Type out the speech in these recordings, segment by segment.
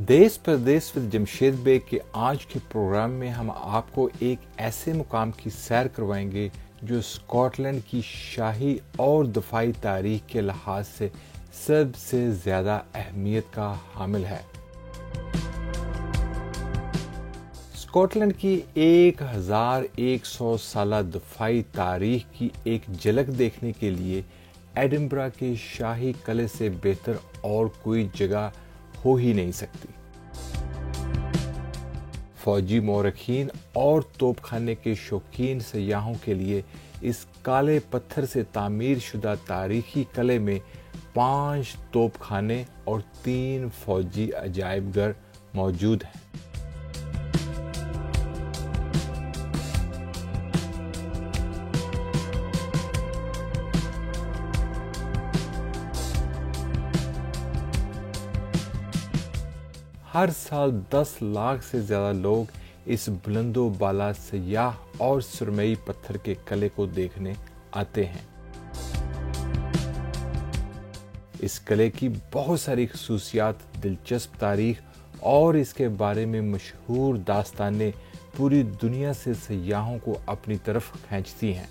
देश प्रदेश with Jamshed bag के आज के प्रोग्राम में हम आपको एक ऐसे मुकाम की सैर करवाएंगे जो स्कॉटलैंड की शाही और दफाई तारीख के लिहाज से सबसे ज़्यादा अहमियत का हामिल है। स्कॉटलैंड की 1100 साला दफाई तारीख की एक झलक देखने के लिए एडिनबरा के शाही किले से बेहतर और कोई जगह हो ही नहीं सकती। फौजी मौरखीन और तोपखाने के शौकीन सयाहों के लिए इस काले पत्थर से तामीर शुदा तारीखी किले में 5 तोपखाने और 3 फौजी अजायबघर मौजूद हैं। हर साल 10 लाख से ज्यादा लोग इस बुलंदो बाला सयाह और सुरमई पत्थर के किले को देखने आते हैं। इस किले की बहुत सारी खसूसियात, दिलचस्प तारीख और इसके बारे में मशहूर दास्तानें पूरी दुनिया से सयाहों को अपनी तरफ खींचती हैं।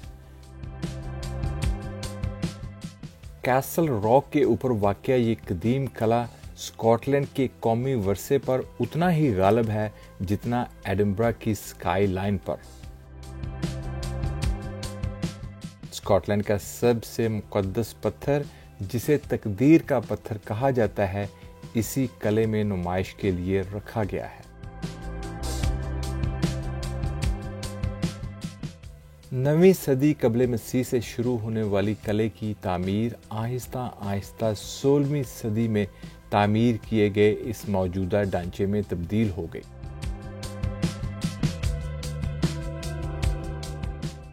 कैसल रॉक के ऊपर वाक़या ये कदीम किला स्कॉटलैंड के कौमी वर्से पर उतना ही गालिब है जितना एडिनबरा की स्काई लाइन पर। स्कॉटलैंड का सबसे मुकद्दस पत्थर, जिसे तकदीर का पत्थर कहा जाता है, इसी किले में नुमाइश के लिए रखा गया है। 9वीं सदी कबले मसीह से शुरू होने वाली किले की तामीर आहिस्ता आहिस्ता 16वीं सदी में तामीर किए गए इस मौजूदा ढांचे में तब्दील हो गई।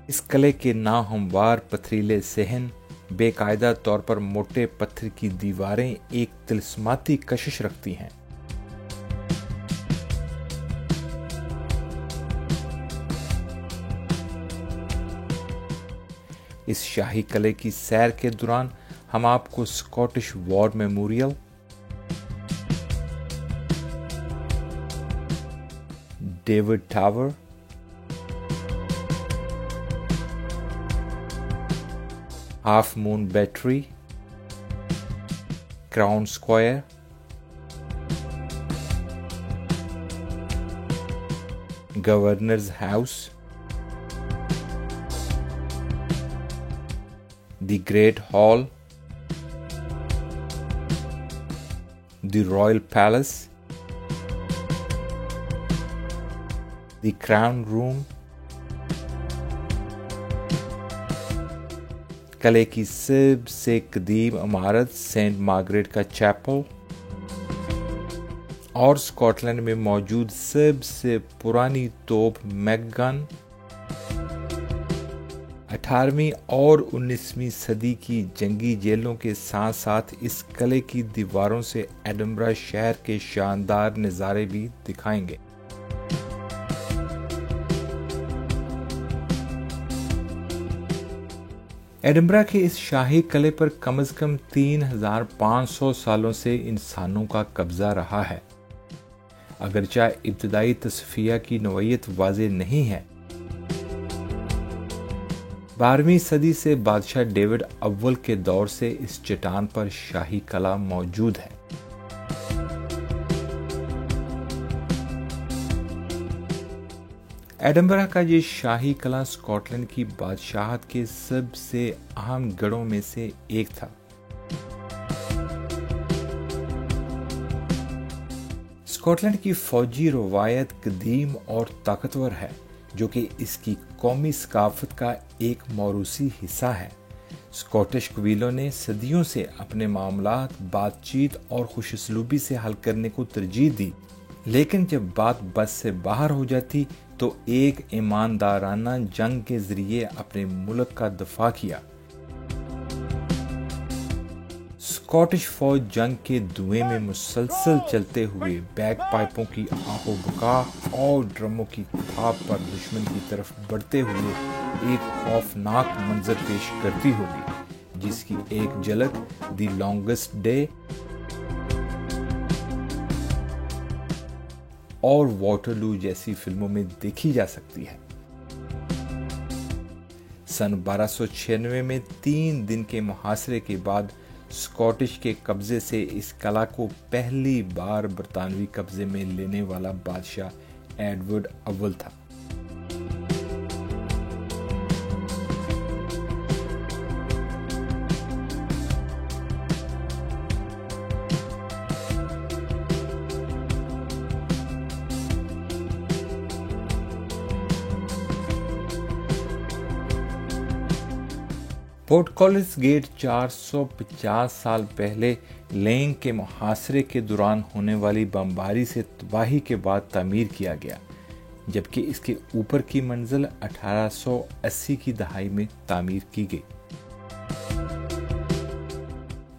इस किले के नाहमवार पथरीले सहन, बेकायदा तौर पर मोटे पत्थर की दीवारें एक तिलस्माती कशिश रखती हैं। इस शाही किले की सैर के दौरान हम आपको Scottish war memorial, David tower, half moon battery, crown square, governors house, the great hall, the royal palace, The Crown Room, किले की सबसे कदीम इमारत सेंट मार्गरेट का चैपल और स्कॉटलैंड में मौजूद सबसे पुरानी तोप मैकगन। 18वीं और 19वीं सदी की जंगी जेलों के साथ साथ इस किले की दीवारों से एडिनबरा शहर के शानदार नज़ारे भी दिखाएंगे। एडिनबरा के इस शाही किले पर कम से कम 3500 सालों से इंसानों का कब्जा रहा है। अगरचे इब्तदाई तस्फिया की नौइयत वाज़ेह नहीं है। 12वीं सदी से बादशाह डेविड अव्वल के दौर से इस चट्टान पर शाही किला मौजूद है। एडिनबरा का ये शाही किला स्कॉटलैंड की बादशाहत के सबसे अहम गढ़ों में से एक था। स्कॉटलैंड की फौजी रवायत कदीम और ताकतवर है, जो कि इसकी कौमी सकाफत का एक मौरूसी हिस्सा है। स्कॉटिश कबीलों ने सदियों से अपने मामलात बातचीत और खुशसलूबी से हल करने को तरजीह दी, लेकिन जब बात बस से बाहर हो जाती तो एक ईमानदाराना जंग के जरिए अपने मुल्क का दफा किया। स्कॉटिश फौज जंग के धुएं में मुसलसल चलते हुए बैग पाइपों की आहो बका और ड्रमों की थाप पर दुश्मन की तरफ बढ़ते हुए एक खौफनाक मंजर पेश करती होगी, जिसकी एक झलक द लॉन्गेस्ट डे और वाटरलू जैसी फिल्मों में देखी जा सकती है। सन 1296 में 3 दिन के मुहासरे के बाद स्कॉटिश के कब्जे से इस कला को पहली बार बरतानवी कब्जे में लेने वाला बादशाह एडवर्ड अव्वल था। पोर्टकॉलिस गेट 450 साल पहले लेंग के मुहासरे के दौरान होने वाली बमबारी से तबाही के बाद तामीर किया गया, जबकि इसके ऊपर की मंजिल 1880 की दहाई में तामीर की गई।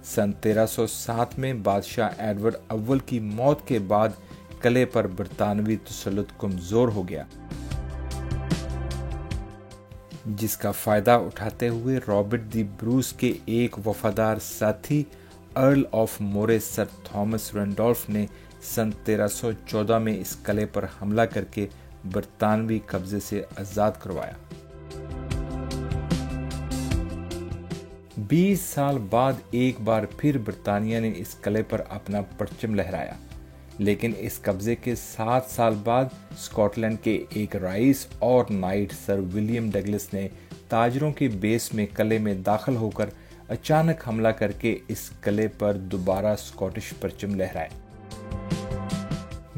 सन 1307 में बादशाह एडवर्ड अव्वल की मौत के बाद किले पर बरतानवी तसल्लुत कमजोर हो गया, जिसका फायदा उठाते हुए रॉबर्ट दी ब्रूस के एक वफादार साथी earl of more sir Thomas Randolph ने सन 1314 में इस किले पर हमला करके बरतानवी कब्जे से आजाद करवाया। 20 साल बाद एक बार फिर बरतानिया ने इस किले पर अपना परचम लहराया, लेकिन इस कब्जे के 7 साल बाद स्कॉटलैंड के एक राइस और नाइट सर विलियम डगलस ने ताजरों के बेस में किले में दाखिल होकर अचानक हमला करके इस किले पर दोबारा स्कॉटिश परचम लहराए।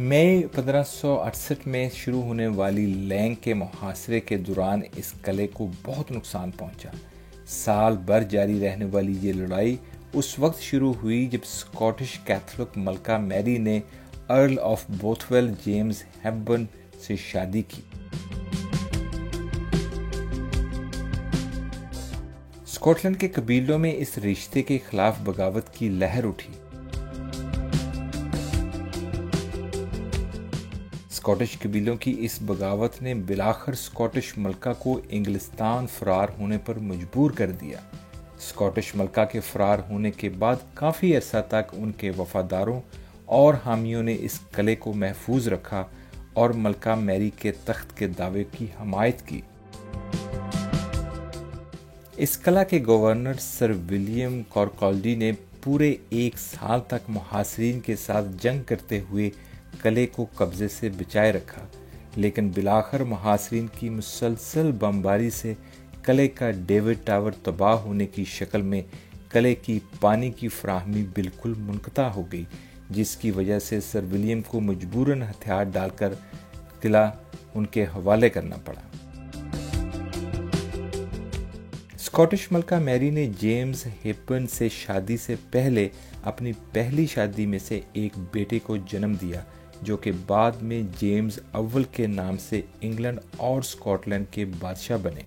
मई 1568 में शुरू होने वाली लेंग के मुहासरे के दौरान इस किले को बहुत नुकसान पहुंचा। साल भर जारी रहने वाली ये लड़ाई उस वक्त शुरू हुई जब स्कॉटिश कैथोलिक मलका मैरी ने अर्ल ऑफ बोथवेल जेम्स हेपबर्न से शादी की। स्कॉटलैंड के कबीलों में इस रिश्ते के खिलाफ बगावत की लहर उठी। स्कॉटिश कबीलों की इस बगावत ने बिलाखिर स्कॉटिश मलका को इंग्लिस्तान फरार होने पर मजबूर कर दिया। स्कॉटिश मलका के फरार होने के बाद काफी अरसा तक उनके वफादारों और हामियों ने इस किले को महफूज रखा और मलका मैरी के तख्त के दावे की हमायत की। इस किला के गवर्नर सर विलियम कॉर्कॉल्डी ने पूरे 1 साल तक मुहासिरीन के साथ जंग करते हुए किले को कब्जे से बचाए रखा, लेकिन बिलाखिर मुहासिरीन की मुसलसल बमबारी से किले का डेविड टावर तबाह होने की शक्ल में किले की पानी की फराहमी बिल्कुल मुनक़ता हो गई, जिसकी वजह से सर विलियम को मजबूरन हथियार डालकर किला उनके हवाले करना पड़ा। स्कॉटिश मलका मैरी ने जेम्स हेपबर्न से शादी से पहले अपनी पहली शादी में से एक बेटे को जन्म दिया, जो कि बाद में जेम्स अव्वल के नाम से इंग्लैंड और स्कॉटलैंड के बादशाह बने।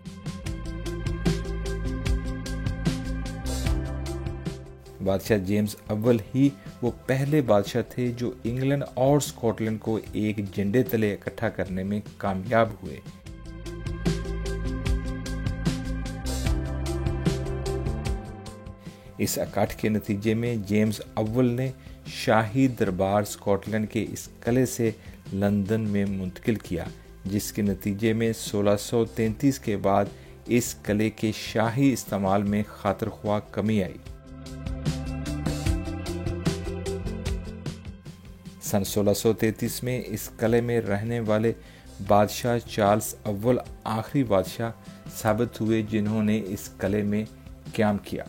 बादशाह जेम्स अव्वल ही वो पहले बादशाह थे जो इंग्लैंड और स्कॉटलैंड को एक झंडे तले इकट्ठा करने में कामयाब हुए। इस इकट्ठ के नतीजे में जेम्स अव्वल ने शाही दरबार स्कॉटलैंड के इस किले से लंदन में मुंतकिल किया, जिसके नतीजे में 1633 के बाद इस किले के शाही इस्तेमाल में खातिरख्वाह कमी आई। सन 1633 में इस किले में रहने वाले बादशाह चार्ल्स अव्वल आखिरी बादशाह साबित हुए जिन्होंने इस किले में क़याम किया।